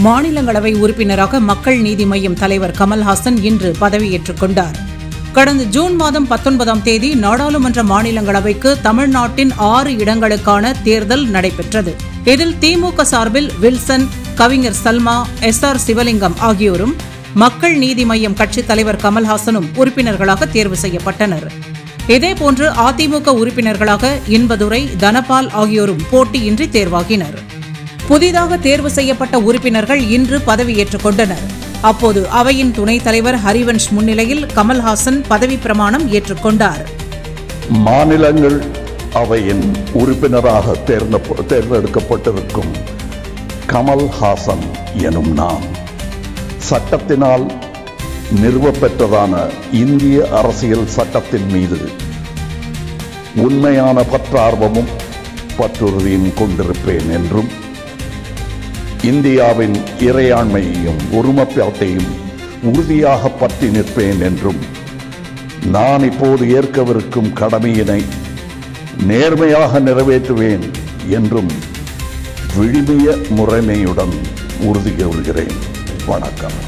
மாநிலங்களவை உறுப்பினராக மக்கள் நீதி மய்யம் தலைவர் கமல்ஹாசன் இன்று பதவியேற்றுக் கொண்டார். கடந்த ஜூன் மாதம் 19ஆம் தேதி நாடாளுமன்ற மாநிலங்களவைக்கு தமிழ்நாட்டின் 6 இடங்களுக்கான தேர்தல் நடைபெற்றது. இதில் திமுக சார்பில் வில்சன், கவிஞர் சல்மா, SR சிவலிங்கம் ஆகியோரும், மக்கள் நீதி மய்யம் கட்சித் தலைவர் கமல்ஹாசனும் உறுப்பினர்களாக தேர்வு செய்யப்பட்டனர். இதேபோன்று அதிமுக உறுப்பினர்களாக இன்பதுரை, தனபால் ஆகியோரும் போட்டியின்றி தேர்வாகினர். புதிதாக தேர்வு செய்யப்பட்ட உறுப்பினர்கள் இன்று பதவியேற்றுக் கொண்டனர். அப்போது அவையின் துணைத் தலைவர் ஹரிவன்ஷ் முன்னிலையில் கமல்ஹாசன் பதவி பிரமாணம் ஏற்றுக்கொண்டார். மாநிலங்கள் அவையின் உறுப்பினராக தேர்ந்தெடுக்கப்பட்டிருக்கும் கமல்ஹாசன் எனும் நான் சட்டத்தினால் நிறுவப்பெற்றதான இந்திய அரசியல் சட்டத்தின் மீது உண்மையான பற்றார்வமும் பற்றுறுதியும் கொண்டிருப்பேன் என்றும், இந்தியாவின் இறையாண்மையையும் ஒருமைப்பாட்டையும் உறுதியாக பற்றி நிற்பேன் என்றும், நான் இப்போது ஏற்கவிருக்கும் கடமையினை நேர்மையாக நிறைவேற்றுவேன் என்றும் விழுமிய முறைமையுடன் உறுதி கொள்கிறேன். வணக்கம்.